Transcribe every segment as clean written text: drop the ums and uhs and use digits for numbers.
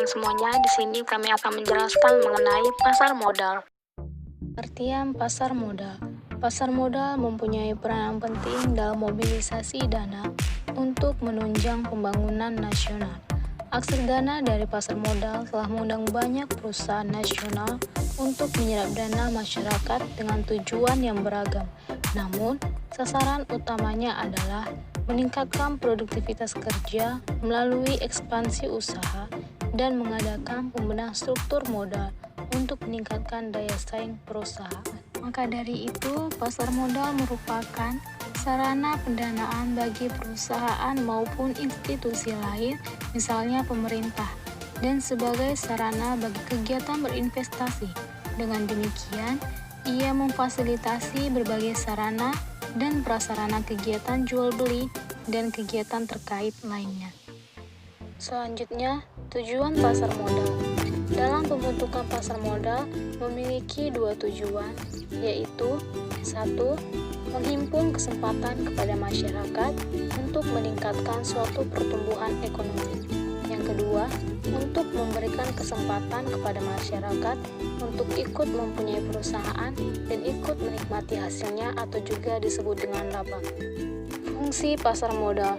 teman-teman semuanya, di sini kami akan menjelaskan mengenai pasar modal. Pengertian pasar modal. Pasar modal mempunyai peranan penting dalam mobilisasi dana untuk menunjang pembangunan nasional. Akses dana dari pasar modal telah mengundang banyak perusahaan nasional untuk menyerap dana masyarakat dengan tujuan yang beragam. Namun, sasaran utamanya adalah meningkatkan produktivitas kerja melalui ekspansi usaha dan mengadakan pembenahan struktur modal untuk meningkatkan daya saing perusahaan. Maka dari itu, pasar modal merupakan sarana pendanaan bagi perusahaan maupun institusi lain, misalnya pemerintah, dan sebagai sarana bagi kegiatan berinvestasi. Dengan demikian, ia memfasilitasi berbagai sarana dan prasarana kegiatan jual beli dan kegiatan terkait lainnya. Selanjutnya, tujuan pasar modal. Dalam pembentukan pasar modal memiliki dua tujuan, yaitu 1. Menghimpun kesempatan kepada masyarakat untuk meningkatkan suatu pertumbuhan ekonomi. Yang kedua, untuk memberikan kesempatan kepada masyarakat untuk ikut mempunyai perusahaan dan ikut menikmati hasilnya atau juga disebut dengan laba. Fungsi pasar modal.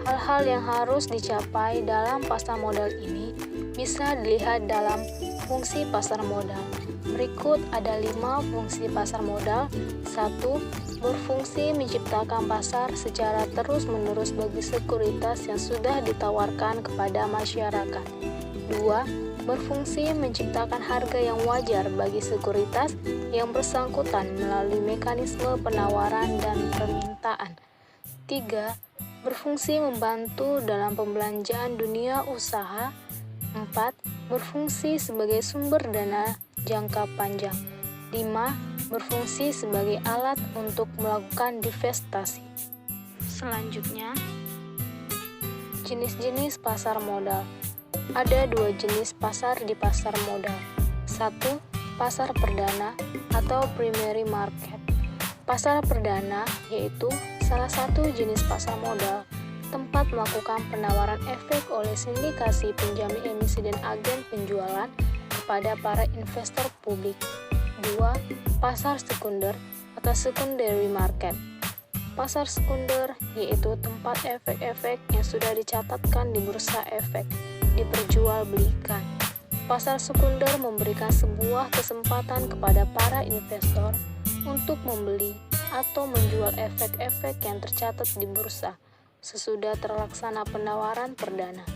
Hal-hal yang harus dicapai dalam pasar modal ini bisa dilihat dalam fungsi pasar modal. Berikut ada 5 fungsi pasar modal. 1. Berfungsi menciptakan pasar secara terus-menerus bagi sekuritas yang sudah ditawarkan kepada masyarakat. 2. Berfungsi menciptakan harga yang wajar bagi sekuritas yang bersangkutan melalui mekanisme penawaran dan permintaan. 3. Berfungsi membantu dalam pembelanjaan dunia usaha. 4. Berfungsi sebagai sumber dana jangka panjang. 5. Berfungsi sebagai alat untuk melakukan divestasi. Selanjutnya, jenis-jenis pasar modal. Ada 2 jenis pasar di pasar modal. 1. Pasar perdana atau primary market. Pasar perdana yaitu salah satu jenis pasar modal, tempat melakukan penawaran efek oleh sindikasi penjamin emisi dan agen penjualan kepada para investor publik. 2. Pasar sekunder atau secondary market. Pasar sekunder yaitu tempat efek-efek yang sudah dicatatkan di bursa efek diperjualbelikan. Pasar sekunder memberikan sebuah kesempatan kepada para investor untuk membeli atau menjual efek-efek yang tercatat di bursa sesudah terlaksana penawaran perdana.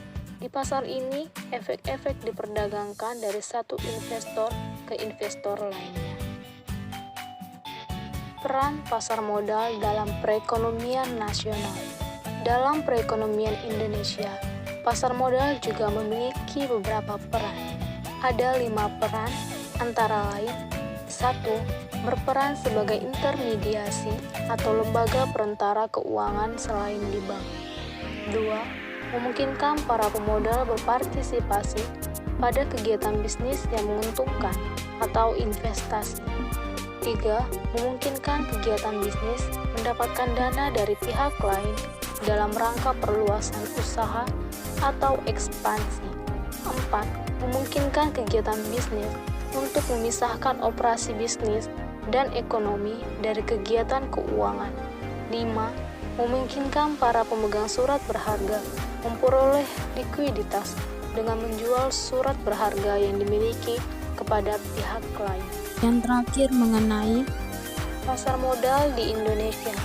Di pasar ini, efek-efek diperdagangkan dari satu investor ke investor lainnya. Peran pasar modal dalam perekonomian nasional. Dalam perekonomian Indonesia, pasar modal juga memiliki beberapa peran. Ada 5 peran, antara lain: 1. Berperan sebagai intermediasi atau lembaga perantara keuangan selain di bank. 2. Memungkinkan para pemodal berpartisipasi pada kegiatan bisnis yang menguntungkan atau investasi. 3. Memungkinkan kegiatan bisnis mendapatkan dana dari pihak lain dalam rangka perluasan usaha atau ekspansi. 4. Memungkinkan kegiatan bisnis untuk memisahkan operasi bisnis dan ekonomi dari kegiatan keuangan. 5. Memungkinkan para pemegang surat berharga memperoleh likuiditas dengan menjual surat berharga yang dimiliki kepada pihak lain. Yang terakhir mengenai pasar modal di Indonesia.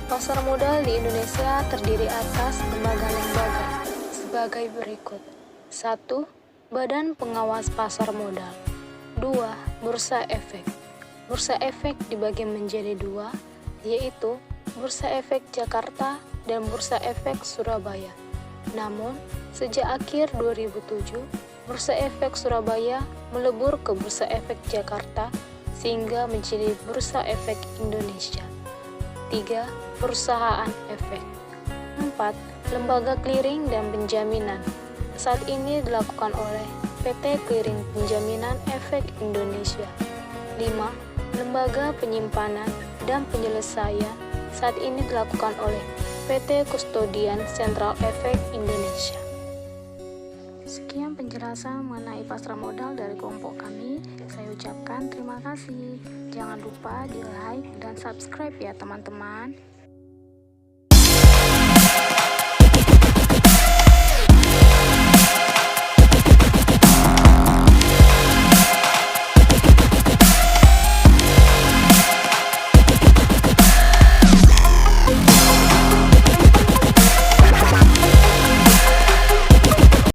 Pasar modal di Indonesia terdiri atas lembaga-lembaga sebagai berikut. 1. Badan Pengawas Pasar Modal. 2. Bursa Efek. Bursa Efek dibagi menjadi 2, yaitu Bursa Efek Jakarta dan Bursa Efek Surabaya. Namun, sejak akhir 2007, Bursa Efek Surabaya melebur ke Bursa Efek Jakarta sehingga menjadi Bursa Efek Indonesia. 3. Perusahaan efek. 4. Lembaga clearing dan penjaminan. Saat ini dilakukan oleh PT Clearing Penjaminan Efek Indonesia. 5. Lembaga penyimpanan dan penyelesaian saat ini dilakukan oleh PT Kustodian Sentral Efek Indonesia. Sekian penjelasan mengenai pasar modal dari kelompok kami. Saya ucapkan terima kasih. Jangan lupa di like dan subscribe ya teman-teman.